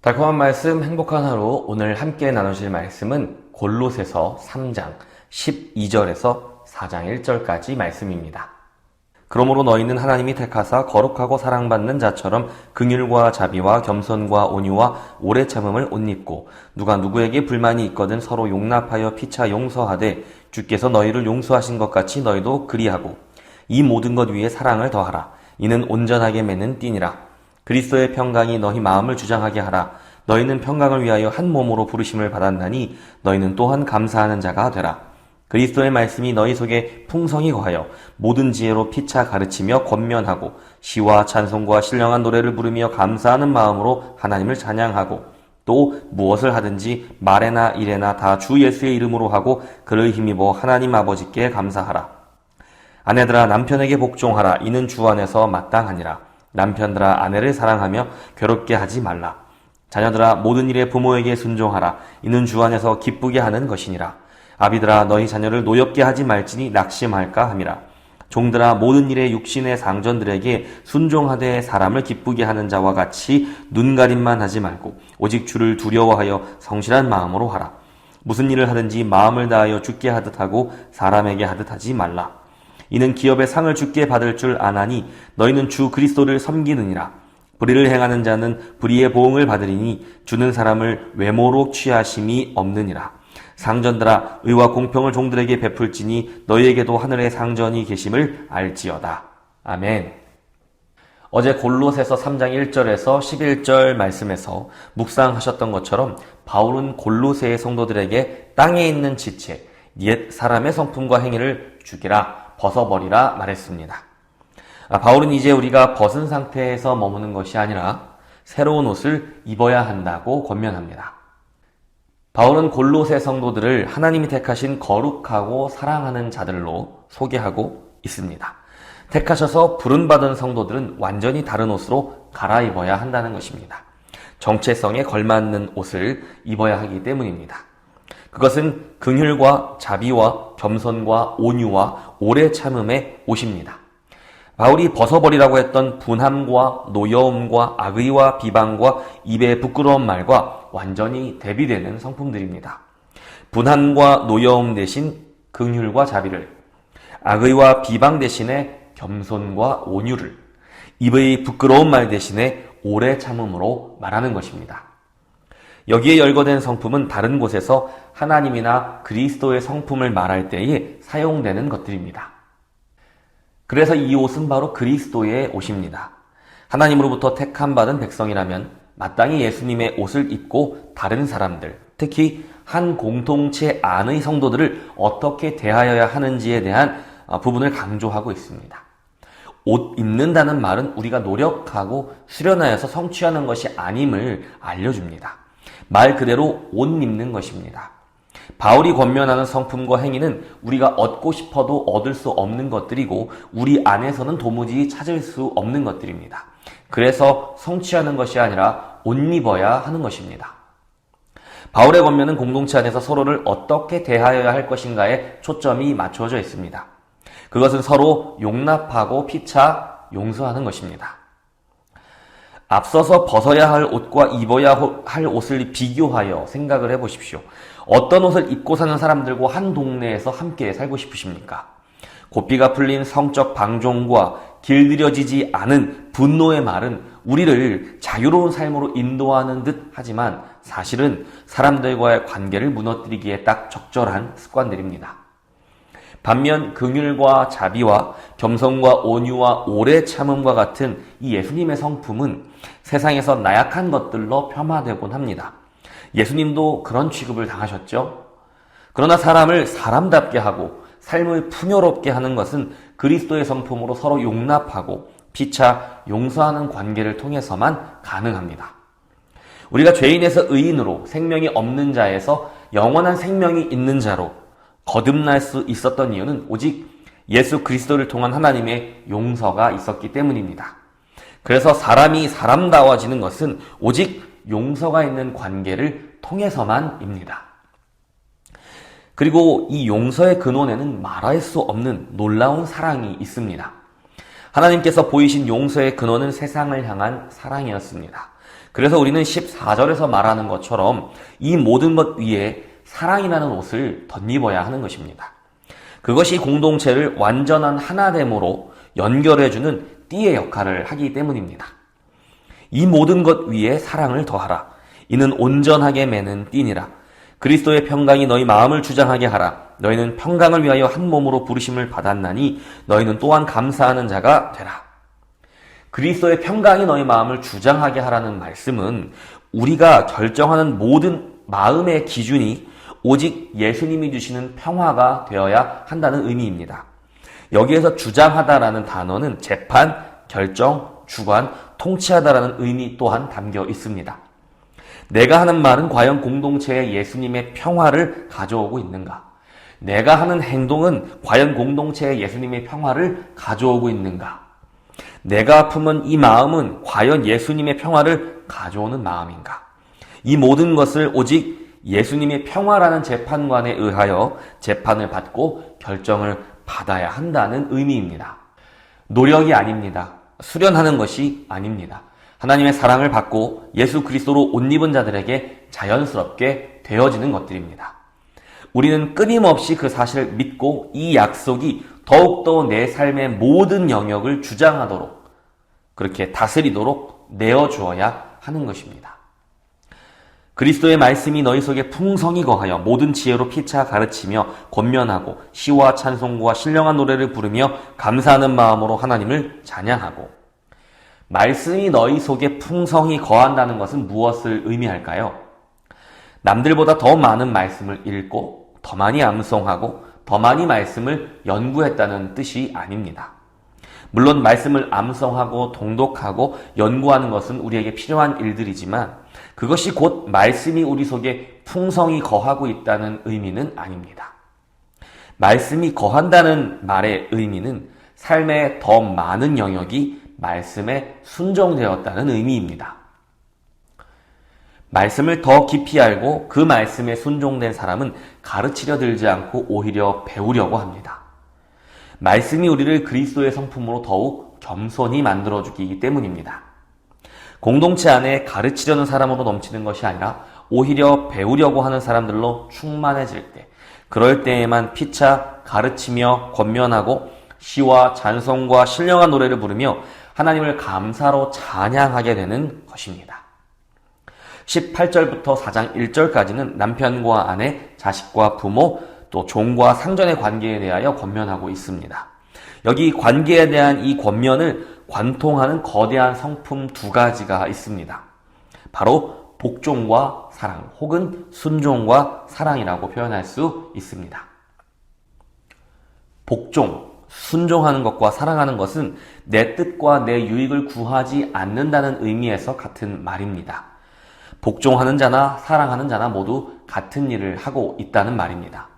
달콤한 말씀, 행복한 하루. 오늘 함께 나누실 말씀은 골로새서 3장 12절에서 4장 1절까지 말씀입니다. 그러므로 너희는 하나님이 택하사 거룩하고 사랑받는 자처럼 긍휼과 자비와 겸손과 온유와 오래 참음을 옷 입고 누가 누구에게 불만이 있거든 서로 용납하여 피차 용서하되 주께서 너희를 용서하신 것 같이 너희도 그리하고 이 모든 것 위에 사랑을 더하라. 이는 온전하게 맺는 띠니라. 그리스도의 평강이 너희 마음을 주장하게 하라. 너희는 평강을 위하여 한 몸으로 부르심을 받았나니 너희는 또한 감사하는 자가 되라. 그리스도의 말씀이 너희 속에 풍성히 거하여 모든 지혜로 피차 가르치며 권면하고 시와 찬송과 신령한 노래를 부르며 감사하는 마음으로 하나님을 찬양하고 또 무엇을 하든지 말에나 일에나 다 주 예수의 이름으로 하고 그를 힘입어 하나님 아버지께 감사하라. 아내들아 남편에게 복종하라. 이는 주 안에서 마땅하니라. 남편들아 아내를 사랑하며 괴롭게 하지 말라. 자녀들아 모든 일에 부모에게 순종하라. 이는 주 안에서 기쁘게 하는 것이니라. 아비들아 너희 자녀를 노엽게 하지 말지니 낙심할까 함이라. 종들아 모든 일에 육신의 상전들에게 순종하되 사람을 기쁘게 하는 자와 같이 눈가림만 하지 말고 오직 주를 두려워하여 성실한 마음으로 하라. 무슨 일을 하든지 마음을 다하여 주께 하듯 하고 사람에게 하듯 하지 말라. 이는 기업의 상을 주께 받을 줄 아나니 너희는 주 그리스도를 섬기느니라. 불의를 행하는 자는 불의의 보응을 받으리니 주는 사람을 외모로 취하심이 없느니라. 상전들아 의와 공평을 종들에게 베풀지니 너희에게도 하늘의 상전이 계심을 알지어다. 아멘. 어제 골로새서 3장 1절에서 11절 말씀에서 묵상하셨던 것처럼 바울은 골로새의 성도들에게 땅에 있는 지체, 옛 사람의 성품과 행위를 죽이라, 벗어버리라 말했습니다. 바울은 이제 우리가 벗은 상태에서 머무는 것이 아니라 새로운 옷을 입어야 한다고 권면합니다. 바울은 골로새 성도들을 하나님이 택하신 거룩하고 사랑하는 자들로 소개하고 있습니다. 택하셔서 부름받은 성도들은 완전히 다른 옷으로 갈아입어야 한다는 것입니다. 정체성에 걸맞는 옷을 입어야 하기 때문입니다. 그것은 긍휼과 자비와 겸손과 온유와 오래 참음의 옷입니다. 바울이 벗어버리라고 했던 분함과 노여움과 악의와 비방과 입에 부끄러운 말과 완전히 대비되는 성품들입니다. 분함과 노여움 대신 긍휼과 자비를, 악의와 비방 대신에 겸손과 온유를, 입의 부끄러운 말 대신에 오래 참음으로 말하는 것입니다. 여기에 열거된 성품은 다른 곳에서 하나님이나 그리스도의 성품을 말할 때에 사용되는 것들입니다. 그래서 이 옷은 바로 그리스도의 옷입니다. 하나님으로부터 택함받은 백성이라면 마땅히 예수님의 옷을 입고 다른 사람들, 특히 한 공동체 안의 성도들을 어떻게 대하여야 하는지에 대한 부분을 강조하고 있습니다. 옷 입는다는 말은 우리가 노력하고 수련하여서 성취하는 것이 아님을 알려줍니다. 말 그대로 옷 입는 것입니다. 바울이 권면하는 성품과 행위는 우리가 얻고 싶어도 얻을 수 없는 것들이고 우리 안에서는 도무지 찾을 수 없는 것들입니다. 그래서 성취하는 것이 아니라 옷 입어야 하는 것입니다. 바울의 권면은 공동체 안에서 서로를 어떻게 대하여야 할 것인가에 초점이 맞춰져 있습니다. 그것은 서로 용납하고 피차 용서하는 것입니다. 앞서서 벗어야 할 옷과 입어야 할 옷을 비교하여 생각을 해보십시오. 어떤 옷을 입고 사는 사람들과 한 동네에서 함께 살고 싶으십니까? 고삐가 풀린 성적 방종과 길들여지지 않은 분노의 말은 우리를 자유로운 삶으로 인도하는 듯 하지만 사실은 사람들과의 관계를 무너뜨리기에 딱 적절한 습관들입니다. 반면 긍휼과 자비와 겸손과 온유와 오래 참음과 같은 이 예수님의 성품은 세상에서 나약한 것들로 폄하되곤 합니다. 예수님도 그런 취급을 당하셨죠. 그러나 사람을 사람답게 하고 삶을 풍요롭게 하는 것은 그리스도의 성품으로 서로 용납하고 피차 용서하는 관계를 통해서만 가능합니다. 우리가 죄인에서 의인으로 생명이 없는 자에서 영원한 생명이 있는 자로 거듭날 수 있었던 이유는 오직 예수 그리스도를 통한 하나님의 용서가 있었기 때문입니다. 그래서 사람이 사람다워지는 것은 오직 용서가 있는 관계를 통해서만입니다. 그리고 이 용서의 근원에는 말할 수 없는 놀라운 사랑이 있습니다. 하나님께서 보이신 용서의 근원은 세상을 향한 사랑이었습니다. 그래서 우리는 14절에서 말하는 것처럼 이 모든 것 위에 사랑이라는 옷을 덧입어야 하는 것입니다. 그것이 공동체를 완전한 하나됨으로 연결해주는 띠의 역할을 하기 때문입니다. 이 모든 것 위에 사랑을 더하라. 이는 온전하게 매는 띠니라. 그리스도의 평강이 너희 마음을 주장하게 하라. 너희는 평강을 위하여 한 몸으로 부르심을 받았나니 너희는 또한 감사하는 자가 되라. 그리스도의 평강이 너희 마음을 주장하게 하라는 말씀은 우리가 결정하는 모든 마음의 기준이 오직 예수님이 주시는 평화가 되어야 한다는 의미입니다. 여기에서 주장하다라는 단어는 재판, 결정, 주관, 통치하다라는 의미 또한 담겨 있습니다. 내가 하는 말은 과연 공동체에 예수님의 평화를 가져오고 있는가? 내가 하는 행동은 과연 공동체에 예수님의 평화를 가져오고 있는가? 내가 아프면 이 마음은 과연 예수님의 평화를 가져오는 마음인가? 이 모든 것을 오직 예수님의 평화라는 재판관에 의하여 재판을 받고 결정을 받아야 한다는 의미입니다. 노력이 아닙니다. 수련하는 것이 아닙니다. 하나님의 사랑을 받고 예수 그리스도로 옷 입은 자들에게 자연스럽게 되어지는 것들입니다. 우리는 끊임없이 그 사실을 믿고 이 약속이 더욱더 내 삶의 모든 영역을 주장하도록, 그렇게 다스리도록 내어주어야 하는 것입니다. 그리스도의 말씀이 너희 속에 풍성히 거하여 모든 지혜로 피차 가르치며 권면하고 시와 찬송과 신령한 노래를 부르며 감사하는 마음으로 하나님을 찬양하고. 말씀이 너희 속에 풍성히 거한다는 것은 무엇을 의미할까요? 남들보다 더 많은 말씀을 읽고 더 많이 암송하고 더 많이 말씀을 연구했다는 뜻이 아닙니다. 물론 말씀을 암송하고 통독하고 연구하는 것은 우리에게 필요한 일들이지만 그것이 곧 말씀이 우리 속에 풍성히 거하고 있다는 의미는 아닙니다. 말씀이 거한다는 말의 의미는 삶의 더 많은 영역이 말씀에 순종되었다는 의미입니다. 말씀을 더 깊이 알고 그 말씀에 순종된 사람은 가르치려 들지 않고 오히려 배우려고 합니다. 말씀이 우리를 그리스도의 성품으로 더욱 겸손히 만들어주기 때문입니다. 공동체 안에 가르치려는 사람으로 넘치는 것이 아니라 오히려 배우려고 하는 사람들로 충만해질 때, 그럴 때에만 피차 가르치며 권면하고 시와 찬송과 신령한 노래를 부르며 하나님을 감사로 찬양하게 되는 것입니다. 18절부터 4장 1절까지는 남편과 아내, 자식과 부모, 또 종과 상전의 관계에 대하여 권면하고 있습니다. 여기 관계에 대한 이 권면을 관통하는 거대한 성품 두 가지가 있습니다. 바로 복종과 사랑, 혹은 순종과 사랑이라고 표현할 수 있습니다. 복종, 순종하는 것과 사랑하는 것은 내 뜻과 내 유익을 구하지 않는다는 의미에서 같은 말입니다. 복종하는 자나 사랑하는 자나 모두 같은 일을 하고 있다는 말입니다.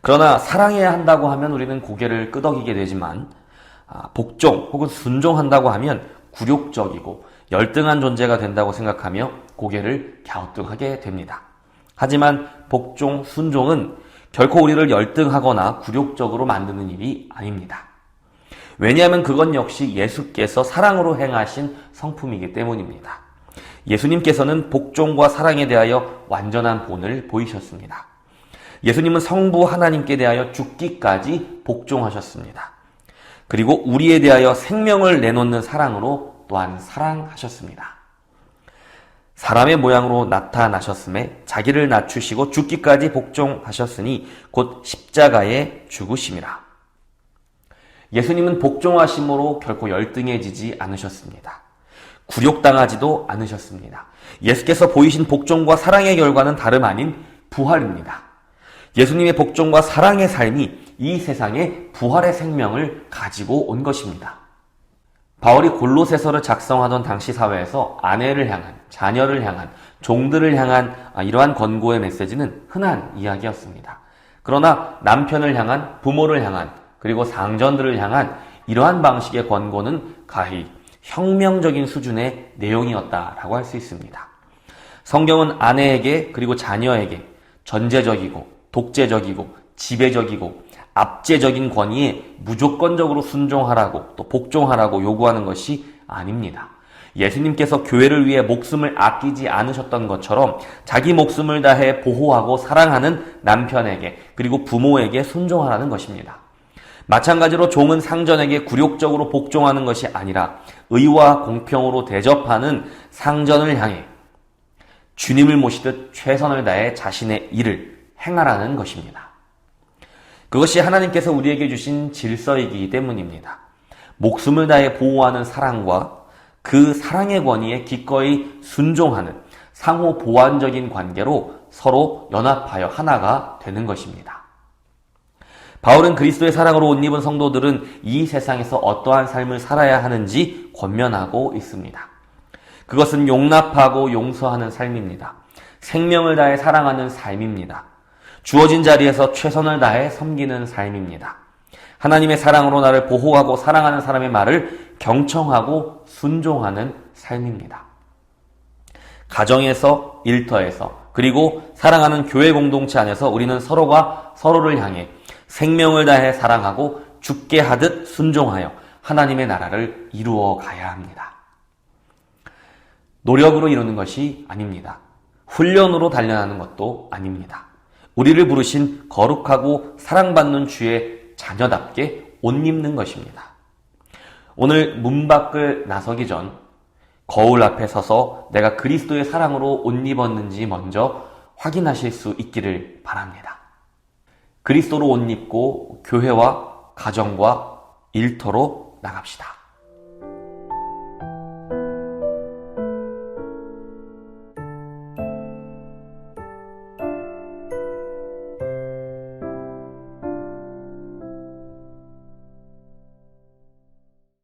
그러나 사랑해야 한다고 하면 우리는 고개를 끄덕이게 되지만 복종 혹은 순종한다고 하면 굴욕적이고 열등한 존재가 된다고 생각하며 고개를 갸우뚱하게 됩니다. 하지만 복종, 순종은 결코 우리를 열등하거나 굴욕적으로 만드는 일이 아닙니다. 왜냐하면 그건 역시 예수께서 사랑으로 행하신 성품이기 때문입니다. 예수님께서는 복종과 사랑에 대하여 완전한 본을 보이셨습니다. 예수님은 성부 하나님께 대하여 죽기까지 복종하셨습니다. 그리고 우리에 대하여 생명을 내놓는 사랑으로 또한 사랑하셨습니다. 사람의 모양으로 나타나셨음에 자기를 낮추시고 죽기까지 복종하셨으니 곧 십자가에 죽으심이라. 예수님은 복종하심으로 결코 열등해지지 않으셨습니다. 굴욕당하지도 않으셨습니다. 예수께서 보이신 복종과 사랑의 결과는 다름 아닌 부활입니다. 예수님의 복종과 사랑의 삶이 이 세상에 부활의 생명을 가지고 온 것입니다. 바울이 골로새서를 작성하던 당시 사회에서 아내를 향한, 자녀를 향한, 종들을 향한 이러한 권고의 메시지는 흔한 이야기였습니다. 그러나 남편을 향한, 부모를 향한, 그리고 상전들을 향한 이러한 방식의 권고는 가히 혁명적인 수준의 내용이었다라고 할 수 있습니다. 성경은 아내에게 그리고 자녀에게 전제적이고 독재적이고 지배적이고 압제적인 권위에 무조건적으로 순종하라고 또 복종하라고 요구하는 것이 아닙니다. 예수님께서 교회를 위해 목숨을 아끼지 않으셨던 것처럼 자기 목숨을 다해 보호하고 사랑하는 남편에게 그리고 부모에게 순종하라는 것입니다. 마찬가지로 종은 상전에게 굴욕적으로 복종하는 것이 아니라 의와 공평으로 대접하는 상전을 향해 주님을 모시듯 최선을 다해 자신의 일을 행하라는 것입니다. 그것이 하나님께서 우리에게 주신 질서이기 때문입니다. 목숨을 다해 보호하는 사랑과 그 사랑의 권위에 기꺼이 순종하는 상호 보완적인 관계로 서로 연합하여 하나가 되는 것입니다. 바울은 그리스도의 사랑으로 옷 입은 성도들은 이 세상에서 어떠한 삶을 살아야 하는지 권면하고 있습니다. 그것은 용납하고 용서하는 삶입니다. 생명을 다해 사랑하는 삶입니다. 주어진 자리에서 최선을 다해 섬기는 삶입니다. 하나님의 사랑으로 나를 보호하고 사랑하는 사람의 말을 경청하고 순종하는 삶입니다. 가정에서, 일터에서, 그리고 사랑하는 교회 공동체 안에서 우리는 서로가 서로를 향해 생명을 다해 사랑하고 죽게 하듯 순종하여 하나님의 나라를 이루어 가야 합니다. 노력으로 이루는 것이 아닙니다. 훈련으로 단련하는 것도 아닙니다. 우리를 부르신 거룩하고 사랑받는 주의 자녀답게 옷 입는 것입니다. 오늘 문 밖을 나서기 전 거울 앞에 서서 내가 그리스도의 사랑으로 옷 입었는지 먼저 확인하실 수 있기를 바랍니다. 그리스도로 옷 입고 교회와 가정과 일터로 나갑시다.